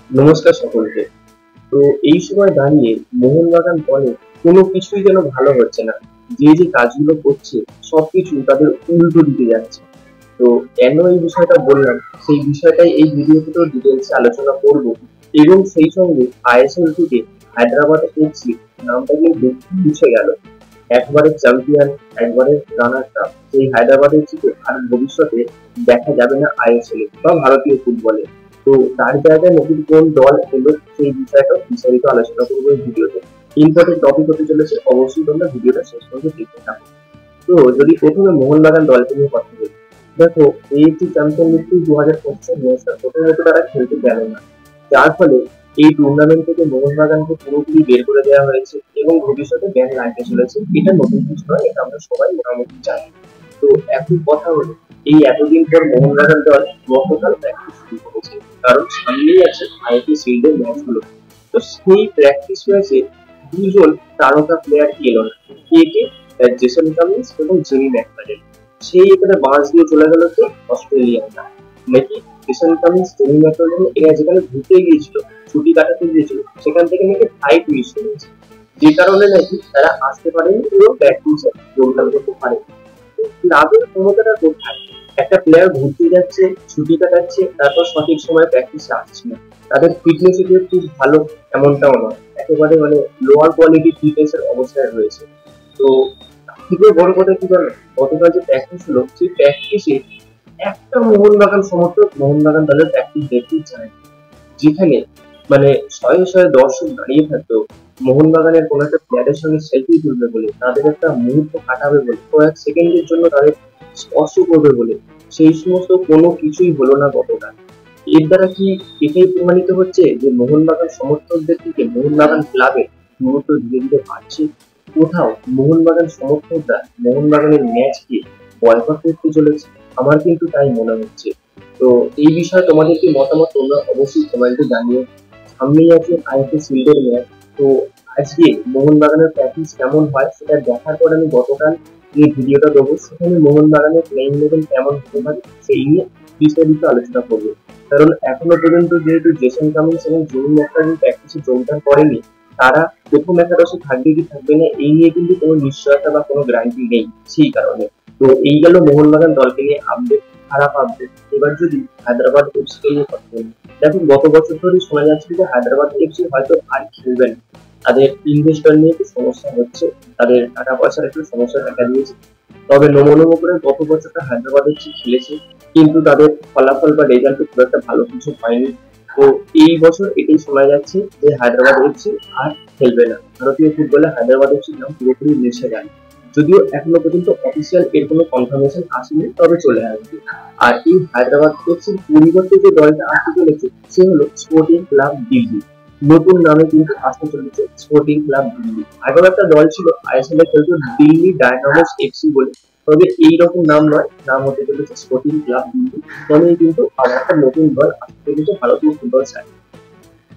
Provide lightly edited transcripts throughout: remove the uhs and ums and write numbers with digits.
নমস্কার সকলকে। তো এই সময় দাঁড়িয়ে মোহনবাগান দলে কোনো কিছুই যেন ভালো হচ্ছে না। যে যে কাজগুলো করছে সবকিছু তাদের উল্টো দিকে যাচ্ছে। তো কেন এই বিষয়টা বললাম, সেই বিষয়টাই এই ভিডিওতে ডিটেলসে আলোচনা করব। এবং সেই সঙ্গে আইএসএল থেকে হায়দ্রাবাদ এফসি নামটা কিন্তু মুছে গেল। একবারের চ্যাম্পিয়ন, একবারের রানার আপ সেই হায়দ্রাবাদ এফসিকে আর ভবিষ্যতে দেখা যাবে না আইএসএল বা ভারতীয় ফুটবলে। তো তার জায়গায় নতুন কোন দল এলো সেই বিষয়টা বিস্তারিত আলোচনা করবো এই ভিডিওতে। ইম্পর্টেন্ট টপিক হতে চলেছে, অবশ্যই তোমরা ভিডিওটা শেষ পর্যন্ত দেখতে থাকো। তো যদি প্রথমে মোহনবাগান দলকে নিয়ে কথা বলি, দেখো এএফসি চ্যাম্পিয়ন লিগ 2025 নিয়ে প্রথমত তারা খেলতে গেল না, যার ফলে এই টুর্নামেন্ট থেকে মোহনবাগানকে পুরোপুরি বের করে দেওয়া হয়েছে এবং ভবিষ্যতে ব্যান লাগতে চলেছে। এটা নতুন কিছু নয়, এটা আমরা সবাই মোটামুটি জানি। তো এখন কথা হলো, এই এতদিন পর মোহনবাগান দল গতকাল প্র্যাকটিস শুরু করেছে, কারণ সামনেই আছে আইপি শিল্ডের ম্যাচগুলো। তো সেই প্র্যাকটিস ম্যাচে দুজন তারকা প্লেয়ার এলো না, কে কে? জেসন কামিন্স এবং জেমি ম্যাকফার্ডেন। সেই এখানে বাঁশ দিয়ে চলে গেল তো অস্ট্রেলিয়ানরা, নাকি জেসন কামিন্স জেমি ম্যাকফার্ডেন এরা যেখানে ঘুরতে গিয়েছিল, ছুটি কাটাতে গিয়েছিল, সেখান থেকে নাকি ফ্লাইট মিস হয়েছে, যে কারণে নাকি তারা আসতে পারেনি এবং প্র্যাকটিসে যোগদান করতে পারেনি। ক্লাবের ক্ষমতাটা কোথায়? একটা প্লেয়ার ঘুরতে যাচ্ছে, ছুটি কাটাচ্ছে, তারপর সঠিক সময় প্র্যাকটিসে আসছে না। তাদের ফিটনেস যে খুব ভালো এমনটাও নয়, একেবারে লোয়ার কোয়ালিটি ফিটনেস এর অবস্থায় রয়েছে। তো থেকে বড় কথা কি জানো, গতকাল যে প্র্যাকটিস হলো সেই প্র্যাকটিসে একটা মোহনবাগান সমর্থক মোহনবাগান দলের প্র্যাকটিস দেখতেই চায় না। যেখানে শয়ে শয়ে দর্শক দাঁড়িয়ে থাকতো মোহনবাগানের কোনো একটা প্লেয়ারের সঙ্গে সেলফি তুলবে বলে, তাদের একটা মুহূর্ত কাটাবে বলে, কয়েক সেকেন্ডের জন্য তাদের স্পর্শ করবে বলে, সেই সমস্ত কোনো কিছুই হলো না গতকাল। এর দ্বারা কি এটাই প্রমাণিত হচ্ছে যে মোহনবাগান সমর্থকদের থেকে মোহনবাগান ক্লাবে দূরত্ব ধীরে ধীরে বাড়ছে? কোথাও মোহনবাগান সমর্থকরা মোহনবাগানের ম্যাচকে বয়কট করতে চলেছে? আমার কিন্তু তাই মনে হচ্ছে। তো এই বিষয়ে তোমাদের কি মতামত, তোমরা অবশ্যই কমেন্টে জানিও। সামনেই আছে আইএফএ শিল্ডের ম্যাচ। তো আজকে মোহনবাগানের প্র্যাকটিস কেমন হয় সেটা দেখার পর আমি গতকাল এই ভিডিওটা দেবো, সেখানে মোহনবাগানের প্লেইং লেভেল কেমন হতে পারে সেই নিয়ে বিস্তারিত আলোচনা করবো। কারণ এখনো পর্যন্ত যেহেতু জেসন কামিন্স এবং জুন ম্যাকফার্ডেন প্র্যাকটিসে যোগদান করেনি, তারা প্রথম একাদশে থাকবে কি থাকবে না এই নিয়ে কিন্তু কোনো নিশ্চয়তা বা কোনো গ্যারান্টি নেই সেই কারণে। তো এই গেল মোহনবাগান দলকে নিয়ে আপডেট, খারাপ আপডেট। এবার যদি হায়দ্রাবাদ এফসি কে নিয়ে কথা বলি, দেখো গত বছর ধরে শোনা যাচ্ছে যে হায়দ্রাবাদ এফসি হয়তো আর খেলবে না। তাদের ইনভেস্টর নিয়ে একটু সমস্যা হচ্ছে, তাদের টাকা পয়সার একটু সমস্যা দেখা দিয়েছে। তবে নমো নমো করে গত বছরটা হায়দ্রাবাদ এফসি খেলেছে, কিন্তু তাদের ফলাফল বা রেজাল্ট খুব একটা ভালো কিছু হয়নি। তো এই বছর এটাই শোনা যাচ্ছে যে হায়দ্রাবাদ এফসি আর খেলবে না। ভারতীয় ফুটবলে হায়দ্রাবাদ এফসি নাম পুরোপুরি মুছে গেল, যদিও এখনো পর্যন্ত অফিসিয়াল এর কোনো কনফার্মেশন আসেনি, তবে চলে আসবে। আর এই হায়দ্রাবাদ এফসির পরিবর্তে যে দলটা আসতে চলেছে সে হলো স্পোর্টিং ক্লাব দিল্লি। নতুন নামে কিন্তু আসতে চলেছে স্পোর্টিং ক্লাব দিল্লি। আগেও একটা দল ছিল আইএসএল এ খেলতো, দিল্লি ডায়নামোস এফসি বলে, তবে এইরকম নাম নয়, নাম হতে চলেছে স্পোর্টিং ক্লাব দিল্লি। ফলে কিন্তু আবার একটা নতুন দল আসতে চলেছে ভারতীয় ফুটবল সাইড।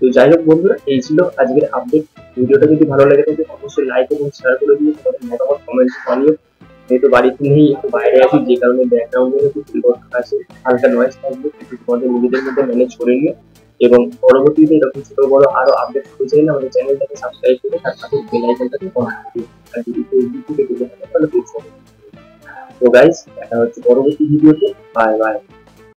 তো যাই হোক বন্ধুরা, এই ছিল আজকের আপডেট। ভিডিওটা যদি ভালো লেগে থাকে অবশ্যই লাইক এবং শেয়ার করে দিও, তোমাদের মতামত কমেন্টে জানিও। যেহেতু বাড়িতে নেই, একটু বাইরে আছি, যে কারণে ব্যাকগ্রাউন্ডে একটু পরিবর্তন আছে, হালকা নয়েজ থাকবে, একটু তোমাদের নিজেদের মধ্যে ম্যানেজ করে নিও। এবং পরবর্তীতে এরকম ছোট বড় আরো আপডেট পেতে চাইলে আমাদের চ্যানেলটাকে সাবস্ক্রাইব করে তার সাথে বেল আইকনটাকে অন করে দিও। আর যদি ফেসবুক থেকে দেখে থাকো তাহলে পেজ ফলো। তো গাইস, দেখা হচ্ছে পরবর্তী ভিডিওতে। Bye bye.